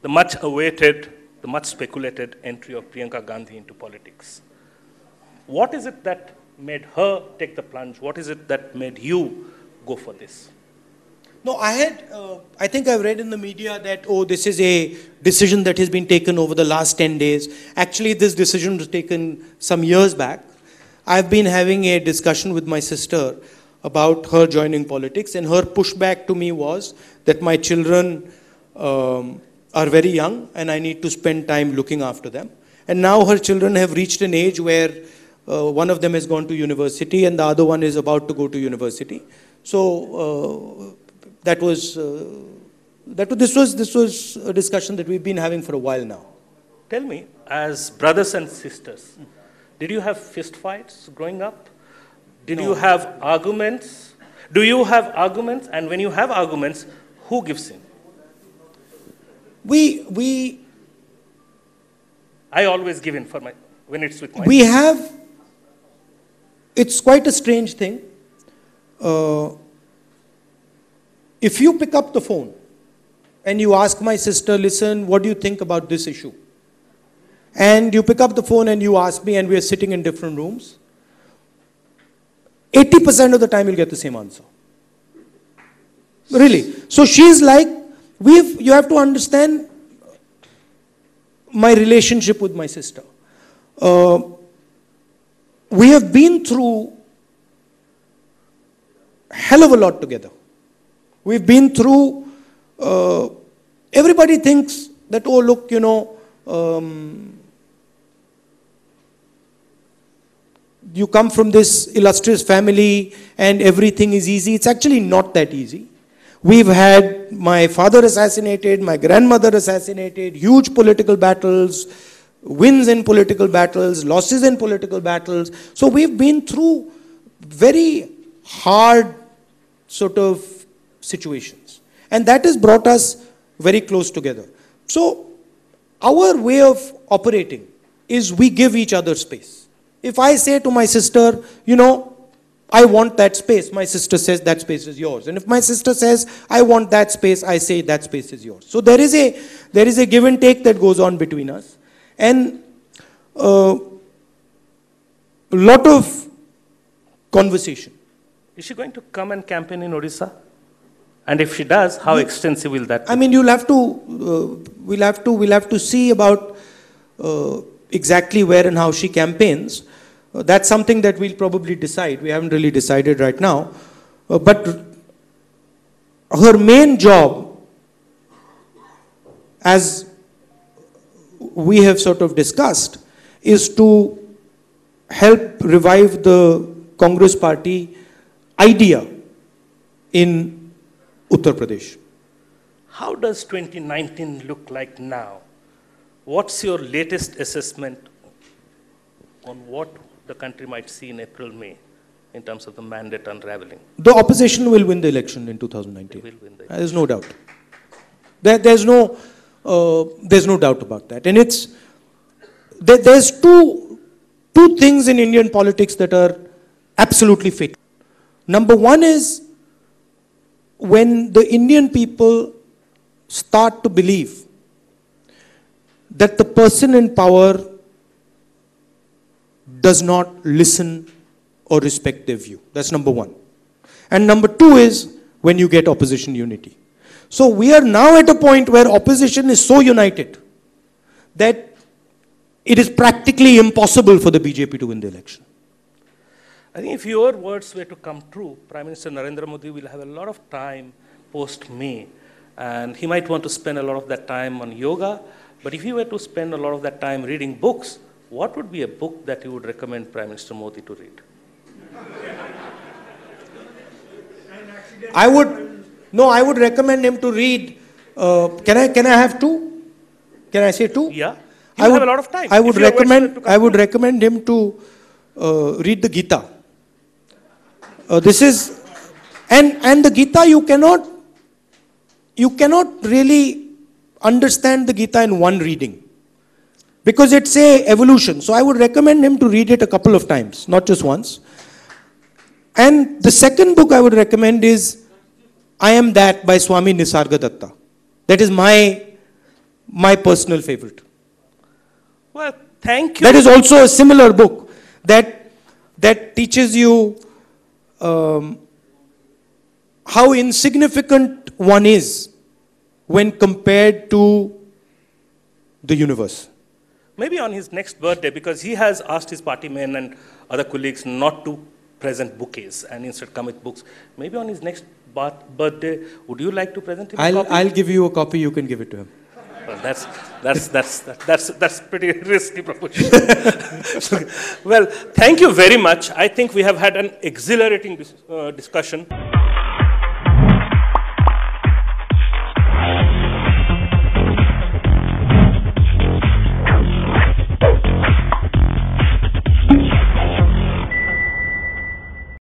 the much awaited, the much speculated entry of Priyanka Gandhi into politics. What is it that made her take the plunge? What is it that made you go for this? No, I think I've read in the media that, oh, this is a decision that has been taken over the last 10 days. Actually, this decision was taken some years back. I've been having a discussion with my sister about her joining politics, and her pushback to me was that my children are very young and I need to spend time looking after them. And now her children have reached an age where one of them has gone to university and the other one is about to go to university. So this was a discussion that we've been having for a while now. Tell me, as brothers and sisters, did you have fist fights growing up? Did you have arguments? Do you have arguments? And when you have arguments, who gives in? I always give in when it's with my... It's quite a strange thing. If you pick up the phone and you ask my sister, listen, what do you think about this issue? And you pick up the phone and you ask me, and we are sitting in different rooms, 80% of the time you'll get the same answer. Really. So she's like, you have to understand my relationship with my sister. We have been through a hell of a lot together. We've been through, everybody thinks that, oh, look, you come from this illustrious family and everything is easy. It's actually not that easy. We've had my father assassinated, my grandmother assassinated, huge political battles, wins in political battles, losses in political battles. So we've been through very hard sort of situations. And that has brought us very close together. So our way of operating is we give each other space. If I say to my sister, I want that space, my sister says that space is yours. And if my sister says, I want that space, I say that space is yours. So there is a give and take that goes on between us. And a lot of conversation. Is she going to come and campaign in Odisha? And if she does, how extensive will that be? I mean, we'll have to see about exactly where and how she campaigns. That's something that we'll probably decide. We haven't really decided right now. But her main job, as we have sort of discussed, is to help revive the Congress party idea in Uttar Pradesh. How does 2019 look like now? What's your latest assessment on what the country might see in April, May, in terms of the mandate unraveling? The opposition will win the election in 2019. They will win the election. There's no doubt. There's no doubt about that. And there's two things in Indian politics that are absolutely fatal. Number one is when the Indian people start to believe that the person in power does not listen or respect their view. That's number one. And number two is when you get opposition unity. So we are now at a point where opposition is so united that it is practically impossible for the BJP to win the election. I think if your words were to come true, Prime Minister Narendra Modi will have a lot of time post-May, and he might want to spend a lot of that time on yoga, but if he were to spend a lot of that time reading books, what would be a book that you would recommend Prime Minister Modi to read? I would recommend him to read, can I have two? Can I say two? Yeah. You have a lot of time. I would recommend him to read the Gita. And the Gita, you cannot really understand the Gita in one reading, because it's a evolution. So I would recommend him to read it a couple of times, not just once. And the second book I would recommend is I Am That by Swami Nisargadatta. That is my my personal favorite. Well, thank you. That is also a similar book that teaches you how insignificant one is when compared to the universe. Maybe on his next birthday, because he has asked his party men and other colleagues not to present bouquets and instead come with books. Maybe on his next birthday, would you like to present him a copy? I'll give you a copy, you can give it to him. Well, that's pretty risky proposition. Well, thank you very much. I think we have had an exhilarating discussion.